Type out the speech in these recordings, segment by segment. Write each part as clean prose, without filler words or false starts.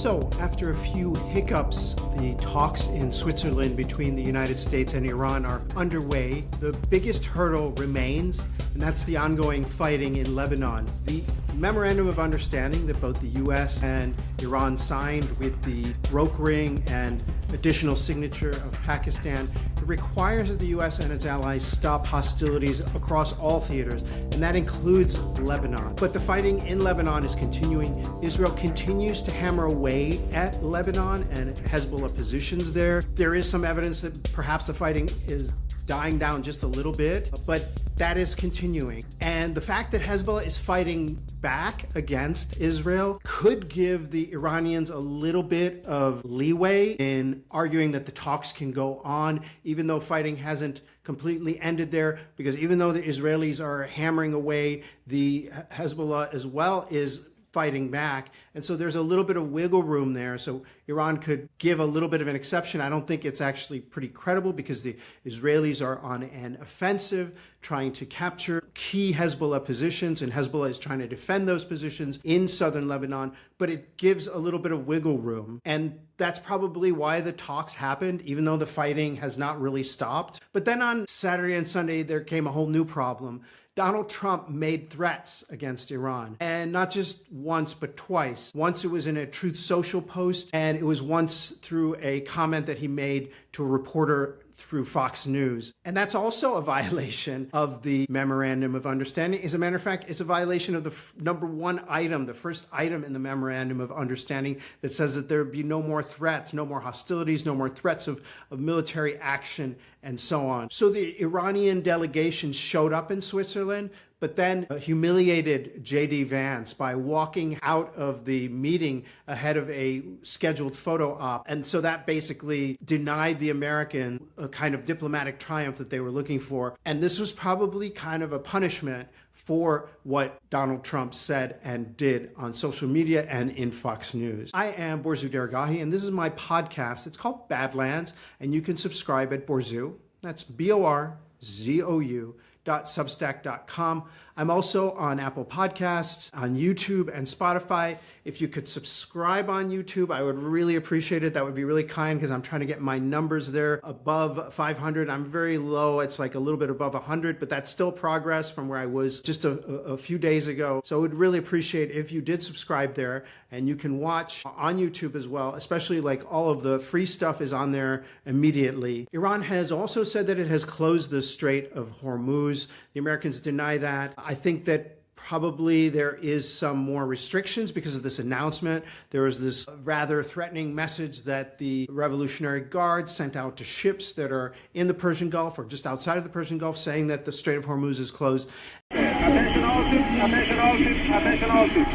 So, after a few hiccups, the talks in Switzerland between the United States and Iran are underway. The biggest hurdle remains, and that's the ongoing fighting in Lebanon. The memorandum of understanding that both the U.S. and Iran signed with the brokering and additional signature of Pakistan requires that the U.S. and its allies stop hostilities across all theaters, and that includes Lebanon. But the fighting in Lebanon is continuing. Israel continues to hammer away at Lebanon and Hezbollah positions there. There is some evidence that perhaps the fighting is dying down just a little bit, but that is continuing. And the fact that Hezbollah is fighting back against Israel could give the Iranians a little bit of leeway in arguing that the talks can go on, even though fighting hasn't completely ended there, because even though the Israelis are hammering away, the Hezbollah as well is fighting back. And so there's a little bit of wiggle room there. So Iran could give a little bit of an exception. I don't think it's actually pretty credible because the Israelis are on an offensive trying to capture key Hezbollah positions, and Hezbollah is trying to defend those positions in southern Lebanon, but it gives a little bit of wiggle room. And that's probably why the talks happened, even though the fighting has not really stopped. But then on Saturday and Sunday, there came a whole new problem. Donald Trump made threats against Iran, and not just once, but twice. Once it was in a Truth Social post, and it was once through a comment that he made to a reporter through Fox News. And that's also a violation of the Memorandum of Understanding. As a matter of fact, it's a violation of the number one item, the first item in the Memorandum of Understanding that says that there be no more threats, no more hostilities, no more threats of military action, and so on. So the Iranian delegation showed up in Switzerland, but then humiliated JD Vance by walking out of the meeting ahead of a scheduled photo op. And so that basically denied the American a kind of diplomatic triumph that they were looking for. And this was probably kind of a punishment for what Donald Trump said and did on social media and in Fox News. I am Borzu Deragahi, and this is my podcast. It's called Badlands, and you can subscribe at Borzu. That's BORZOU.substack.com. I'm also on Apple Podcasts, on YouTube and Spotify. If you could subscribe on YouTube, I would really appreciate it. That would be really kind because I'm trying to get my numbers there above 500. I'm very low. It's like a little bit above 100, but that's still progress from where I was just a few days ago. So I would really appreciate if you did subscribe there, and you can watch on YouTube as well, especially like all of the free stuff is on there immediately. Iran has also said that it has closed the Strait of Hormuz. The Americans deny that. I think that probably there is some more restrictions because of this announcement. There was this rather threatening message that the Revolutionary Guard sent out to ships that are in the Persian Gulf or just outside of the Persian Gulf, saying that the Strait of Hormuz is closed. Attention all ships, attention all ships, attention all ships.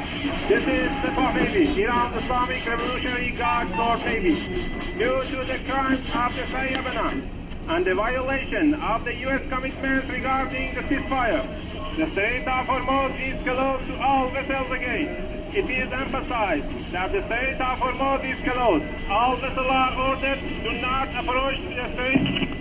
This is the Fahd Navy, Iran's Islamic Revolutionary Guard Sword Navy. Due to the crimes of the Lebanon and the violation of the U.S. commitments regarding the ceasefire, the Strait of Hormuz is closed to all vessels again. It is emphasized that the Strait of Hormuz is closed. All vessels are ordered to not approach the strait.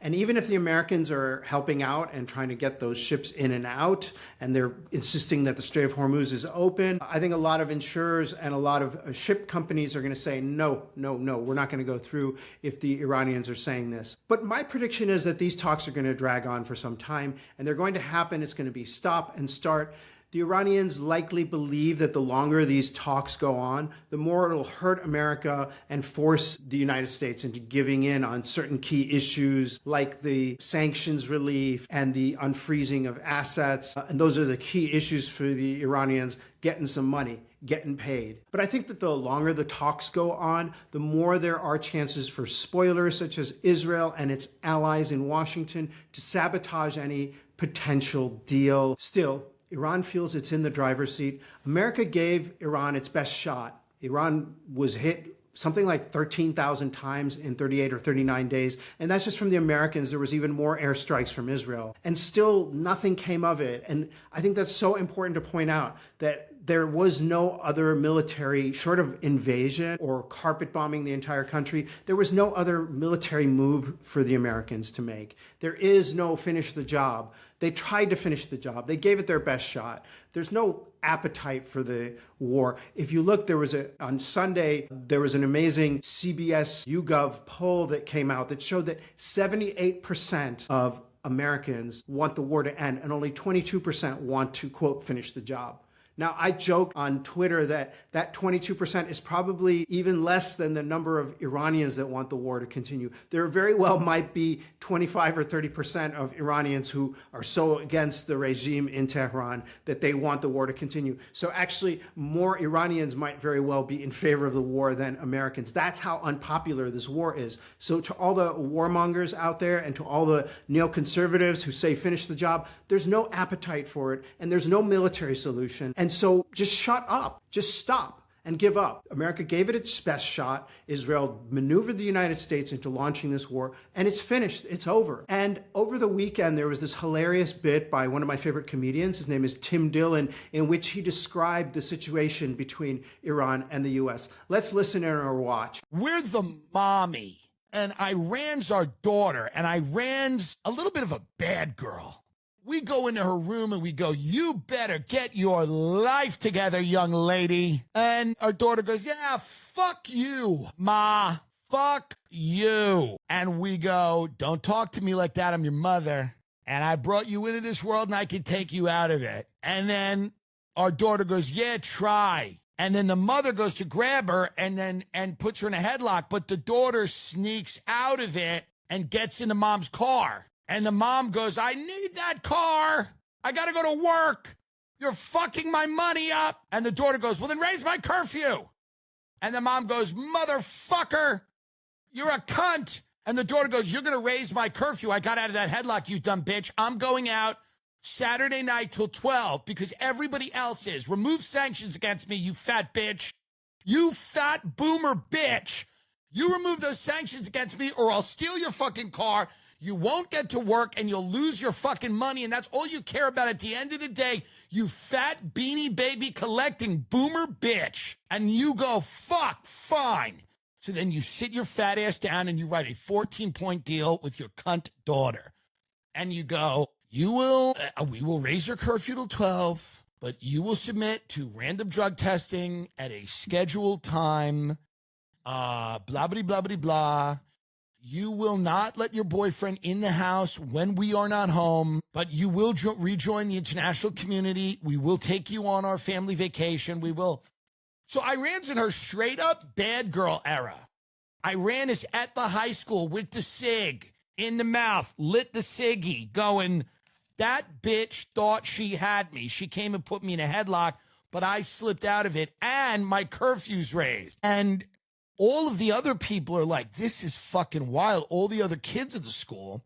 And even if the Americans are helping out and trying to get those ships in and out, and they're insisting that the Strait of Hormuz is open, I think a lot of insurers and a lot of ship companies are going to say, no, we're not going to go through if the Iranians are saying this. But my prediction is that these talks are going to drag on for some time, and they're going to happen. It's going to be stop and start. The Iranians likely believe that the longer these talks go on, the more it'll hurt America and force the United States into giving in on certain key issues like the sanctions relief and the unfreezing of assets. And those are the key issues for the Iranians, getting some money, getting paid. But I think that the longer the talks go on, the more there are chances for spoilers such as Israel and its allies in Washington to sabotage any potential deal. Still, Iran feels it's in the driver's seat. America gave Iran its best shot. Iran was hit something like 13,000 times in 38 or 39 days. And that's just from the Americans. There was even more airstrikes from Israel. And still nothing came of it. And I think that's so important to point out that there was no other military, short of invasion or carpet bombing the entire country, there was no other military move for the Americans to make. There is no finish the job. They tried to finish the job. They gave it their best shot. There's no appetite for the war. If you look, on Sunday, there was an amazing CBS YouGov poll that came out that showed that 78% of Americans want the war to end and only 22% want to, quote, finish the job. Now, I joke on Twitter that 22% is probably even less than the number of Iranians that want the war to continue. There very well might be 25 or 30% of Iranians who are so against the regime in Tehran that they want the war to continue. So actually, more Iranians might very well be in favor of the war than Americans. That's how unpopular this war is. So to all the warmongers out there and to all the neoconservatives who say finish the job, there's no appetite for it and there's no military solution. And so just shut up, just stop and give up. America gave it its best shot. Israel maneuvered the United States into launching this war, and it's finished, it's over. And over the weekend, there was this hilarious bit by one of my favorite comedians, his name is Tim Dillon, in which he described the situation between Iran and the US. Let's listen in or watch. We're the mommy, and Iran's our daughter, and Iran's a little bit of a bad girl. We go into her room and we go, you better get your life together, young lady. And our daughter goes, yeah, fuck you, Ma. Fuck you. And we go, don't talk to me like that. I'm your mother. And I brought you into this world and I can take you out of it. And then our daughter goes, yeah, try. And then the mother goes to grab her and puts her in a headlock. But the daughter sneaks out of it and gets into mom's car. And the mom goes, I need that car. I got to go to work. You're fucking my money up. And the daughter goes, well, then raise my curfew. And the mom goes, motherfucker, you're a cunt. And the daughter goes, you're going to raise my curfew. I got out of that headlock, you dumb bitch. I'm going out Saturday night till 12 because everybody else is. Remove sanctions against me, you fat bitch. You fat boomer bitch. You remove those sanctions against me or I'll steal your fucking car. You won't get to work and you'll lose your fucking money. And that's all you care about at the end of the day, you fat beanie baby collecting boomer bitch. And you go, fuck, fine. So then you sit your fat ass down and you write a 14-point deal with your cunt daughter. And you go, we will raise your curfew till 12, but you will submit to random drug testing at a scheduled time, blah, blah, blah, blah, blah. You will not let your boyfriend in the house when we are not home, but you will rejoin the international community. We will take you on our family vacation. We will. So Iran's in her straight up bad girl era. Iran is at the high school with the cig in the mouth, lit the ciggy, going, that bitch thought she had me. She came and put me in a headlock, but I slipped out of it and my curfew's raised. And all of the other people are like, this is fucking wild. All the other kids at the school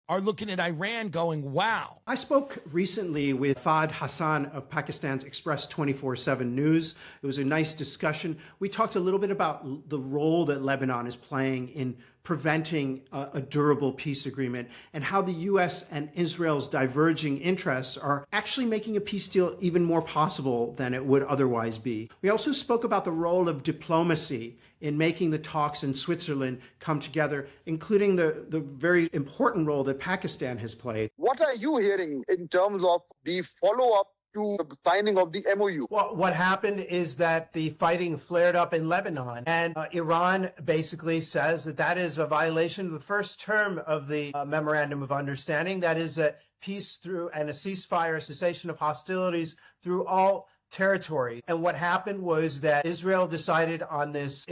are looking at Iran going, wow. I spoke recently with Fahd Hassan of Pakistan's Express 24/7 News. It was a nice discussion. We talked a little bit about the role that Lebanon is playing in preventing a durable peace agreement and how the U.S. and Israel's diverging interests are actually making a peace deal even more possible than it would otherwise be. We also spoke about the role of diplomacy in making the talks in Switzerland come together, including the very important role that Pakistan has played. What are you hearing in terms of the follow-up to the signing of the MOU? Well, what happened is that the fighting flared up in Lebanon, and Iran basically says that that is a violation of the first term of the Memorandum of Understanding. That is a peace through and a ceasefire, a cessation of hostilities through all territory. And what happened was that Israel decided on this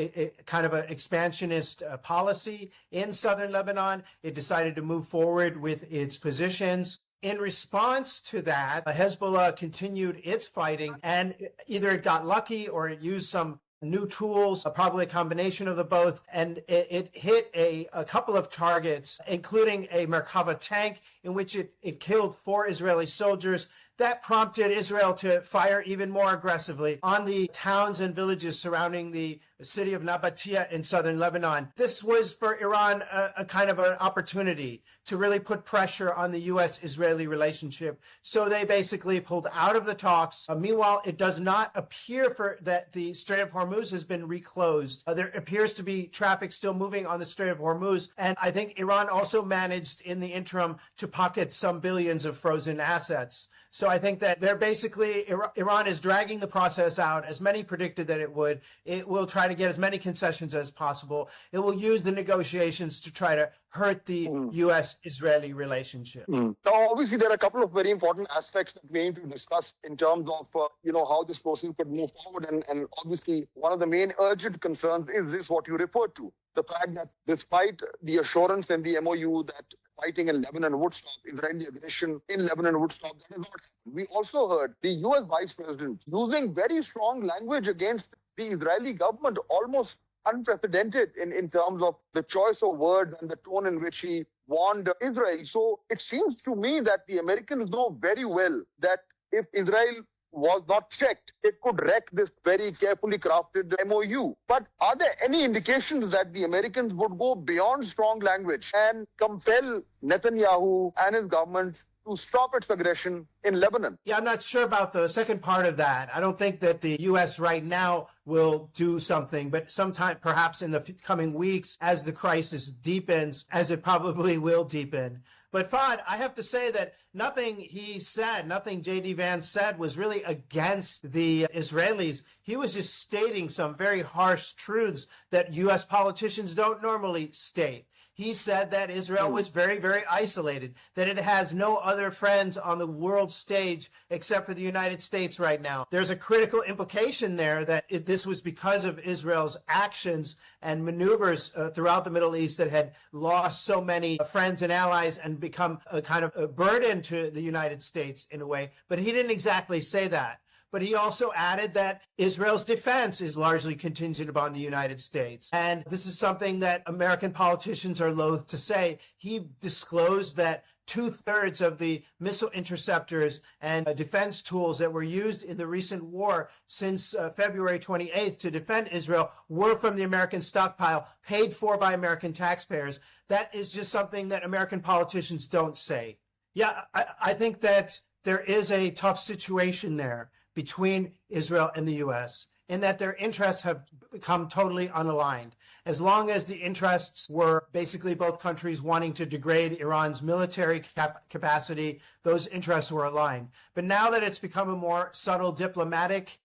kind of an expansionist policy in southern Lebanon. It decided to move forward with its positions. In response to that, Hezbollah continued its fighting, and either it got lucky or it used some new tools, probably a combination of the both, and it hit a couple of targets, including a Merkava tank, in which it killed 4 Israeli soldiers. That prompted Israel to fire even more aggressively on the towns and villages surrounding the the city of Nabatea in southern Lebanon. This was for Iran a kind of an opportunity to really put pressure on the U.S.-Israeli relationship. So they basically pulled out of the talks. Meanwhile, it does not appear that the Strait of Hormuz has been reclosed. There appears to be traffic still moving on the Strait of Hormuz. And I think Iran also managed in the interim to pocket some billions of frozen assets. So I think that they're basically, Iran is dragging the process out, as many predicted that it would. It will try to get as many concessions as possible. It will use the negotiations to try to hurt the U.S.-Israeli relationship. Now, obviously, there are a couple of very important aspects that we need to discuss in terms of, how this process could move forward. And obviously, one of the main urgent concerns is this, what you referred to, the fact that despite the assurance in the MOU that fighting in Lebanon would stop, Israeli aggression in Lebanon would stop, that is not. We also heard the U.S. Vice President using very strong language against the Israeli government, almost unprecedented in terms of the choice of words and the tone in which he warned Israel. So it seems to me that the Americans know very well that if Israel was not checked, it could wreck this very carefully crafted MOU. But are there any indications that the Americans would go beyond strong language and compel Netanyahu and his government to stop its aggression in Lebanon? Yeah, I'm not sure about the second part of that. I don't think that the U.S. right now will do something, but sometime perhaps in the coming weeks as the crisis deepens, as it probably will deepen. But Fahd, I have to say that nothing he said, nothing JD Vance said was really against the Israelis. He was just stating some very harsh truths that U.S. politicians don't normally state. He said that Israel was very, very isolated, that it has no other friends on the world stage except for the United States right now. There's a critical implication there that this was because of Israel's actions and maneuvers throughout the Middle East that had lost so many friends and allies and become a kind of a burden to the United States in a way. But he didn't exactly say that. But he also added that Israel's defense is largely contingent upon the United States. And this is something that American politicians are loath to say. He disclosed that 2/3 of the missile interceptors and defense tools that were used in the recent war since February 28th to defend Israel were from the American stockpile, paid for by American taxpayers. That is just something that American politicians don't say. Yeah, I think that there is a tough situation there between Israel and the U.S. in that their interests have become totally unaligned. As long as the interests were basically both countries wanting to degrade Iran's military capacity, those interests were aligned. But now that it's become a more subtle diplomatic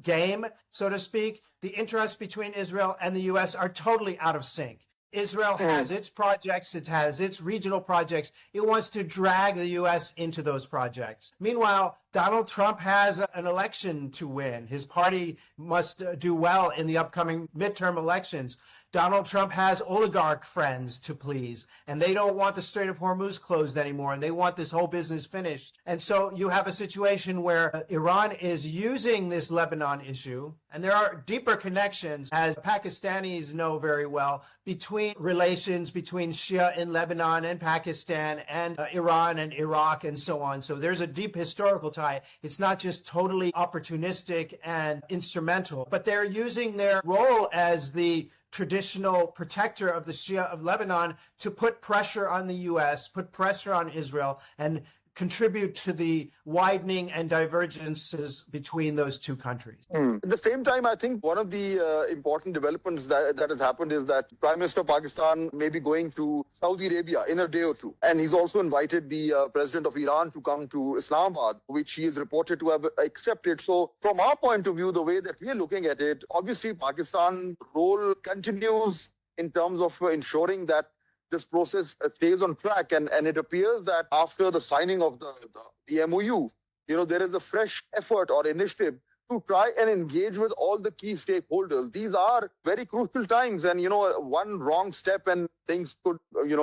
game, so to speak, the interests between Israel and the U.S. are totally out of sync. Israel has its projects, it has its regional projects. It wants to drag the U.S. into those projects. Meanwhile, Donald Trump has an election to win. His party must do well in the upcoming midterm elections. Donald Trump has oligarch friends to please, and they don't want the Strait of Hormuz closed anymore, and they want this whole business finished. And so you have a situation where Iran is using this Lebanon issue, and there are deeper connections, as Pakistanis know very well, between relations between Shia in Lebanon and Pakistan and Iran and Iraq and so on. So there's a deep historical tie. It's not just totally opportunistic and instrumental, but they're using their role as the traditional protector of the Shia of Lebanon to put pressure on the U.S., put pressure on Israel, and contribute to the widening and divergences between those two countries. At the same time, I think one of the important developments that has happened is that Prime Minister of Pakistan may be going to Saudi Arabia in a day or two. And he's also invited the President of Iran to come to Islamabad, which he is reported to have accepted. So from our point of view, the way that we are looking at it, obviously Pakistan's role continues in terms of ensuring that this process stays on track. And it appears that after the signing of the MOU, there is a fresh effort or initiative to try and engage with all the key stakeholders. These are very crucial times, and one wrong step and things could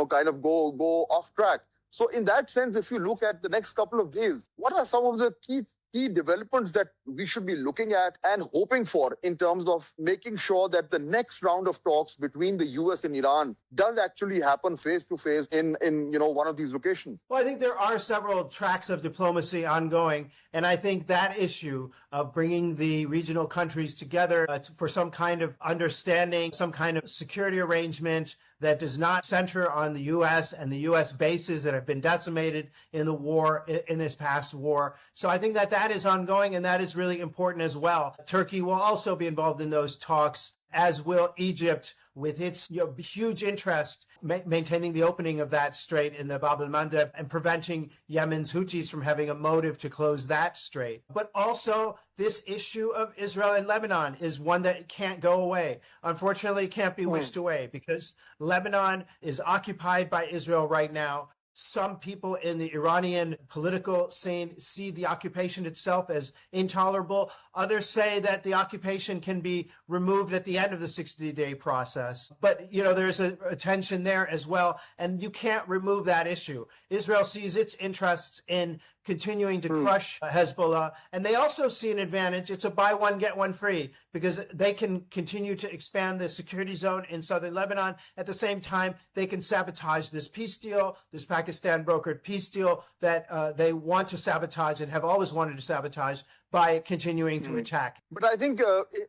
kind of go off track. So in that sense, if you look at the next couple of days, what are some of the key key developments that we should be looking at and hoping for in terms of making sure that the next round of talks between the US and Iran does actually happen face to face in one of these locations? Well, I think there are several tracks of diplomacy ongoing, and I think that issue of bringing the regional countries together for some kind of understanding, some kind of security arrangement that does not center on the U.S. and the U.S. bases that have been decimated in the war, in this past war. So I think that that is ongoing, and that is really important as well. Turkey will also be involved in those talks, as will Egypt, with its huge interest maintaining the opening of that strait in the Bab el-Mandeb and preventing Yemen's Houthis from having a motive to close that strait. But also, this issue of Israel and Lebanon is one that can't go away. Unfortunately, it can't be wished away because Lebanon is occupied by Israel right now. Some people in the Iranian political scene see the occupation itself as intolerable. Others say that the occupation can be removed at the end of the 60-day process. But, there's a tension there as well, and you can't remove that issue. Israel sees its interests in continuing to crush Hezbollah. And they also see an advantage. It's a buy one, get one free, because they can continue to expand the security zone in southern Lebanon. At the same time, they can sabotage this peace deal, this Pakistan brokered peace deal that they want to sabotage and have always wanted to sabotage by continuing to attack. But I think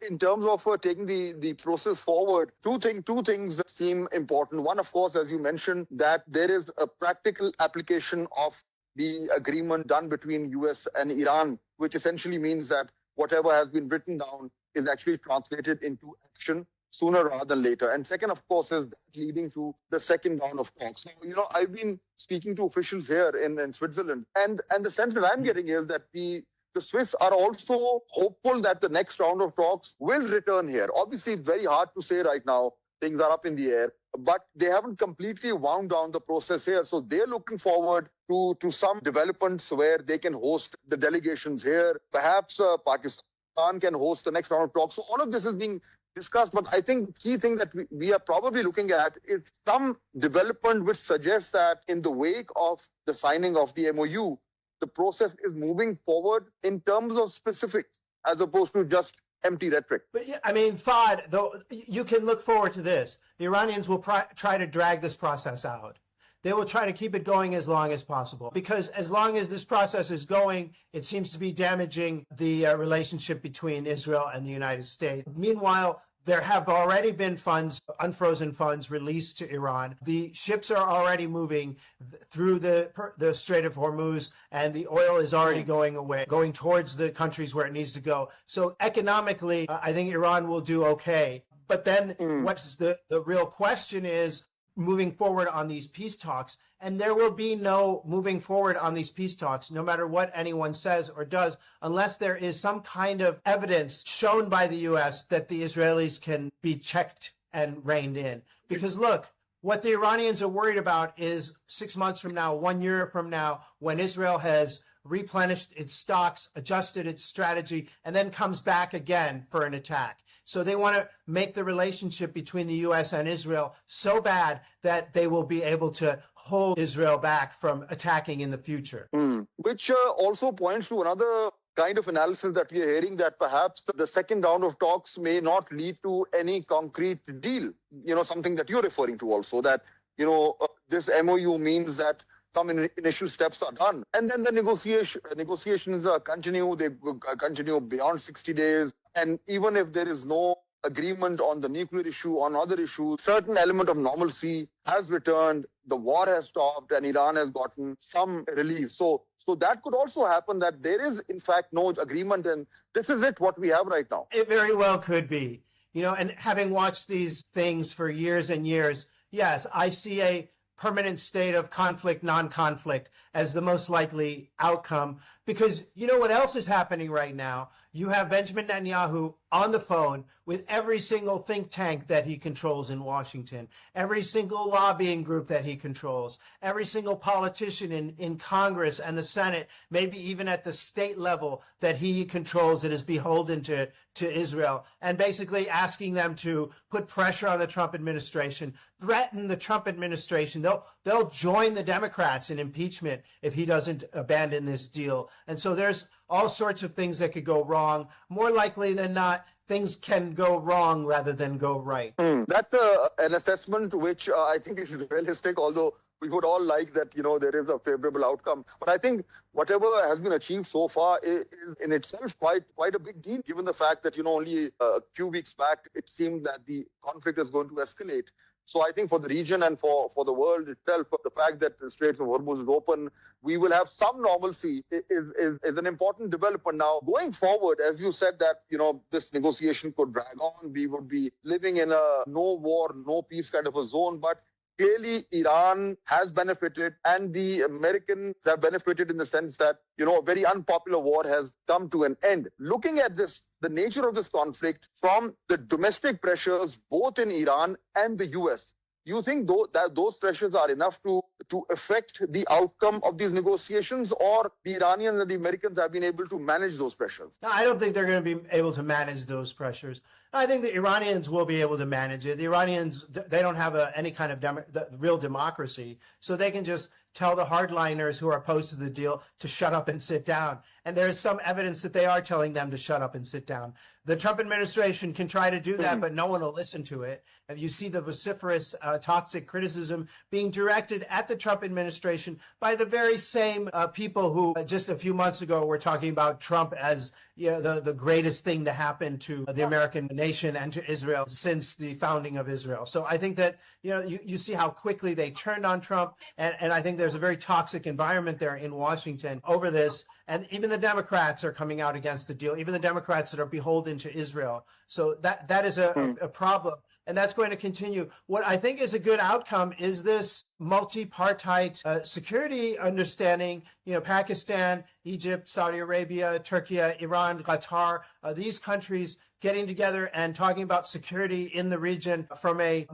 in terms of taking the process forward, two things seem important. One, of course, as you mentioned, that there is a practical application of the agreement done between US and Iran, which essentially means that whatever has been written down is actually translated into action sooner rather than later. And second, of course, is that leading to the second round of talks. So, I've been speaking to officials here in Switzerland, and the sense that I'm getting is that the Swiss are also hopeful that the next round of talks will return here. Obviously, it's very hard to say right now. Things are up in the air, but they haven't completely wound down the process here. So they're looking forward to some developments where they can host the delegations here. Perhaps Pakistan can host the next round of talks. So all of this is being discussed. But I think the key thing that we are probably looking at is some development which suggests that in the wake of the signing of the MOU, the process is moving forward in terms of specifics as opposed to just empty rhetoric. But yeah, Fahd, though, you can look forward to this. The Iranians will try to drag this process out. They will try to keep it going as long as possible, because as long as this process is going, it seems to be damaging the relationship between Israel and the United States. Meanwhile, there have already been funds, unfrozen funds, released to Iran. The ships are already moving through the Strait of Hormuz, and the oil is already going away, going towards the countries where it needs to go. So economically, I think Iran will do okay. But then what's the real question is moving forward on these peace talks. And there will be no moving forward on these peace talks, no matter what anyone says or does, unless there is some kind of evidence shown by the U.S. that the Israelis can be checked and reined in. Because look, what the Iranians are worried about is 6 months from now, 1 year from now, when Israel has replenished its stocks, adjusted its strategy, and then comes back again for an attack. So they want to make the relationship between the U.S. and Israel so bad that they will be able to hold Israel back from attacking in the future. Which also points to another kind of analysis that we are hearing, that perhaps the second round of talks may not lead to any concrete deal. Something that you're referring to also, that, this MOU means that some initial steps are done. And then the negotiations continue. They continue beyond 60 days. And even if there is no agreement on the nuclear issue, on other issues, certain element of normalcy has returned, the war has stopped, and Iran has gotten some relief. So that could also happen, that there is, in fact, no agreement, and this is what we have right now. It very well could be. And having watched these things for years and years, yes, I see a permanent state of conflict, non-conflict as the most likely outcome. Because you know what else is happening right now? You have Benjamin Netanyahu on the phone with every single think tank that he controls in Washington, every single lobbying group that he controls, every single politician in Congress and the Senate, maybe even at the state level that he controls that is beholden to Israel, and basically asking them to put pressure on the Trump administration, threaten the Trump administration. They'll join the Democrats in impeachment if he doesn't abandon this deal. And so there's all sorts of things that could go wrong. More likely than not, things can go wrong rather than go right. That's an assessment which I think is realistic, although we would all like that, there is a favorable outcome. But I think whatever has been achieved so far is in itself quite a big deal, given the fact that, only a few weeks back, it seemed that the conflict is going to escalate. So I think for the region and for the world itself, the fact that the Strait of Hormuz is open, we will have some normalcy is an important development. Now, going forward, as you said that, this negotiation could drag on, we would be living in a no war, no peace kind of a zone. But clearly, Iran has benefited and the Americans have benefited in the sense that, a very unpopular war has come to an end. Looking at this, the nature of this conflict from the domestic pressures, both in Iran and the US, you think that those pressures are enough to affect the outcome of these negotiations, or the Iranians and the Americans have been able to manage those pressures? No, I don't think they're going to be able to manage those pressures. I think the Iranians will be able to manage it. The Iranians, they don't have any kind of real democracy, so they can just tell the hardliners who are opposed to the deal to shut up and sit down. And there is some evidence that they are telling them to shut up and sit down. The Trump administration can try to do that, but no one will listen to it. And you see the vociferous, toxic criticism being directed at the Trump administration by the very same people who just a few months ago were talking about Trump as the greatest thing to happen to the American nation and to Israel since the founding of Israel. So I think that, you see how quickly they turned on Trump. And I think there's a very toxic environment there in Washington over this. And even the Democrats are coming out against the deal, even the Democrats that are beholden to Israel. So that is a problem. And that's going to continue. What I think is a good outcome is this multi-partite security understanding. Pakistan, Egypt, Saudi Arabia, Turkey, Iran, Qatar, these countries getting together and talking about security in the region from a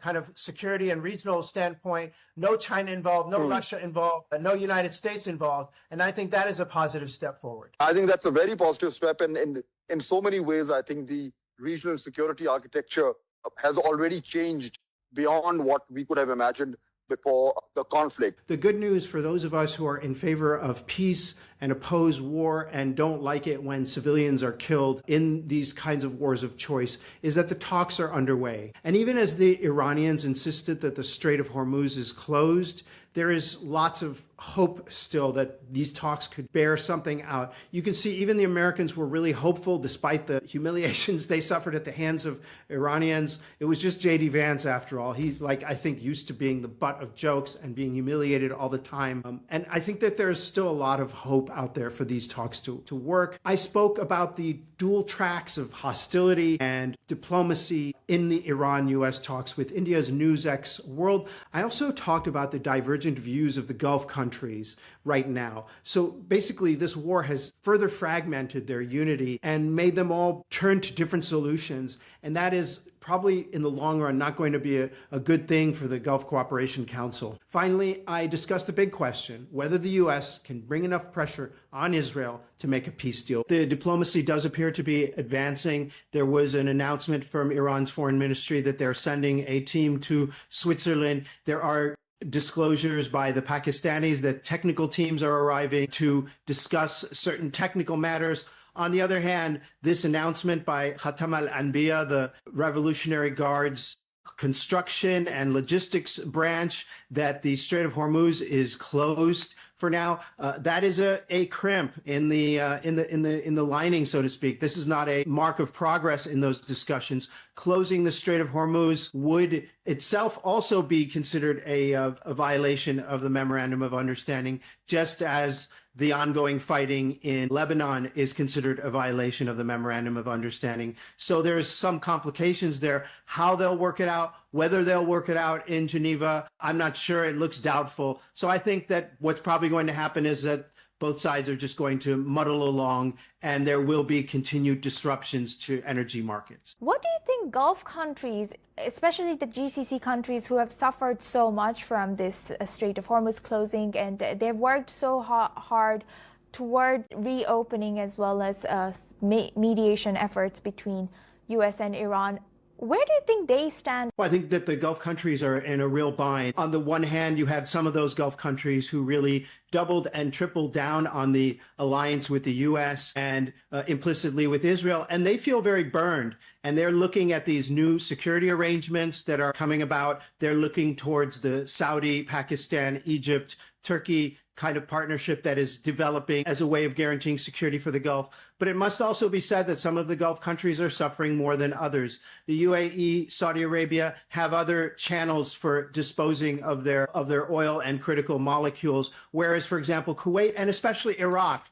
kind of security and regional standpoint. No China involved, no Russia involved, no United States involved. And I think that is a positive step forward. I think that's a very positive step. And in so many ways, I think the regional security architecture has already changed beyond what we could have imagined before the conflict. The good news for those of us who are in favor of peace and oppose war and don't like it when civilians are killed in these kinds of wars of choice is that the talks are underway. And even as the Iranians insisted that the Strait of Hormuz is closed, there is lots of hope still that these talks could bear something out. You can see even the Americans were really hopeful despite the humiliations they suffered at the hands of Iranians. It was just JD Vance after all. He's I think used to being the butt of jokes and being humiliated all the time. And I think that there's still a lot of hope out there for these talks to work. I spoke about the dual tracks of hostility and diplomacy in the Iran-US talks with India's NewxX World. I also talked about the divergent views of the Gulf countries right now. So basically, this war has further fragmented their unity and made them all turn to different solutions. And that is probably in the long run not going to be a good thing for the Gulf Cooperation Council. Finally, I discussed the big question, whether the U.S. can bring enough pressure on Israel to make a peace deal. The diplomacy does appear to be advancing. There was an announcement from Iran's foreign ministry that they're sending a team to Switzerland. There are disclosures by the Pakistanis that technical teams are arriving to discuss certain technical matters. On the other hand, this announcement by Khatam al-Anbiya, the Revolutionary Guard's construction and logistics branch, that the Strait of Hormuz is closed for now, that is a crimp in the lining, so to speak. This is not a mark of progress in those discussions. Closing the Strait of Hormuz would itself also be considered a violation of the Memorandum of Understanding, just as the ongoing fighting in Lebanon is considered a violation of the Memorandum of Understanding. So there's some complications there. How they'll work it out, whether they'll work it out in Geneva, I'm not sure. It looks doubtful. So I think that what's probably going to happen is that both sides are just going to muddle along, and there will be continued disruptions to energy markets. What do you think Gulf countries, especially the GCC countries who have suffered so much from this Strait of Hormuz closing, and they've worked so hard toward reopening as well as mediation efforts between U.S. and Iran, Where do you think they stand? Well, I think that the Gulf countries are in a real bind. On the one hand, you had some of those Gulf countries who really doubled and tripled down on the alliance with the U.S. and implicitly with Israel, and they feel very burned. And they're looking at these new security arrangements that are coming about. They're looking towards the Saudi, Pakistan, Egypt, Turkey kind of partnership that is developing as a way of guaranteeing security for the Gulf. But it must also be said that some of the Gulf countries are suffering more than others. The UAE, Saudi Arabia have other channels for disposing of their oil and critical molecules, whereas, for example, Kuwait and especially Iraq,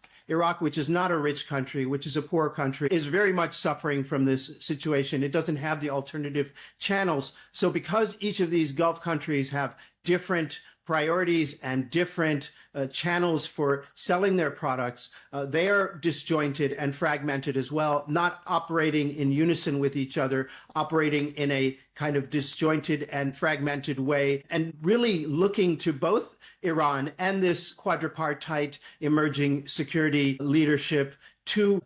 which is not a rich country, which is a poor country, is very much suffering from this situation. It doesn't have the alternative channels. So because each of these Gulf countries have different priorities and different channels for selling their products, they are disjointed and fragmented as well, not operating in unison with each other, operating in a kind of disjointed and fragmented way, and really looking to both Iran and this quadripartite emerging security leadership to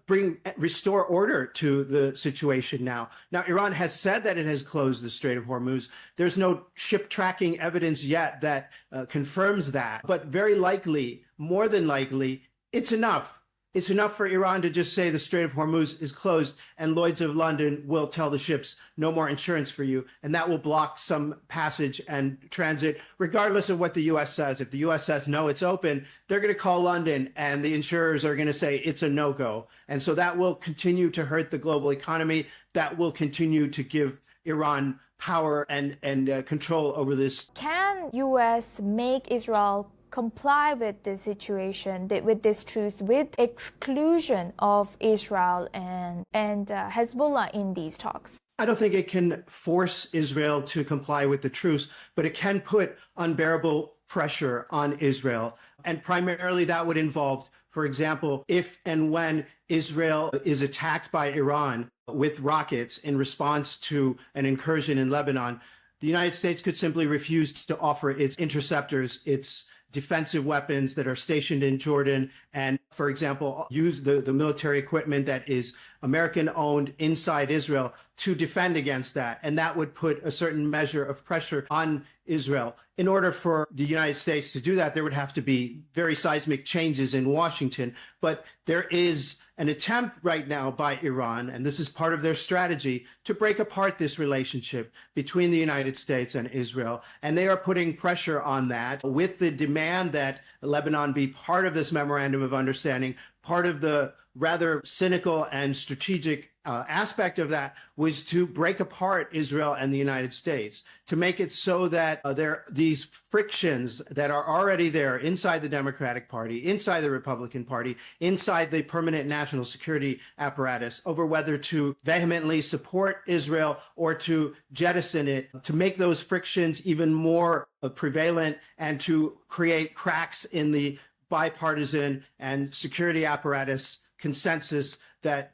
restore order to the situation now. Now, Iran has said that it has closed the Strait of Hormuz. There's no ship tracking evidence yet that confirms that, but very likely, more than likely, it's enough. It's enough for Iran to just say the Strait of Hormuz is closed and Lloyd's of London will tell the ships no more insurance for you. And that will block some passage and transit, regardless of what the U.S. says. If the U.S. says, no, it's open, they're going to call London and the insurers are going to say it's a no-go. And so that will continue to hurt the global economy. That will continue to give Iran power and control over this. Can U.S. make Israel comply with this situation, with this truce, with exclusion of Israel and Hezbollah in these talks? I don't think it can force Israel to comply with the truce, but it can put unbearable pressure on Israel. And primarily that would involve, for example, if and when Israel is attacked by Iran with rockets in response to an incursion in Lebanon, the United States could simply refuse to offer its interceptors, its defensive weapons that are stationed in Jordan, and, for example, use the military equipment that is American-owned inside Israel to defend against that. And that would put a certain measure of pressure on Israel. In order for the United States to do that, there would have to be very seismic changes in Washington. But there is an attempt right now by Iran, and this is part of their strategy, to break apart this relationship between the United States and Israel. And they are putting pressure on that with the demand that Lebanon be part of this memorandum of understanding. Part of the rather cynical and strategic aspect of that was to break apart Israel and the United States, to make it so that these frictions that are already there inside the Democratic Party, inside the Republican Party, inside the permanent national security apparatus over whether to vehemently support Israel or to jettison it, to make those frictions even more prevalent and to create cracks in the bipartisan and security apparatus consensus that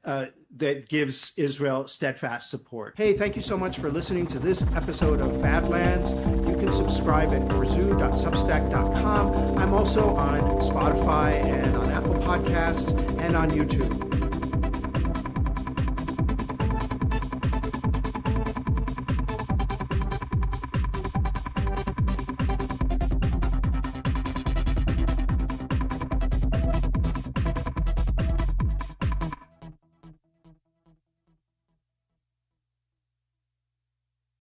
gives Israel steadfast support. Hey, thank you so much for listening to this episode of Badlands. You can subscribe at gurzu.substack.com. I'm also on Spotify and on Apple Podcasts and on YouTube.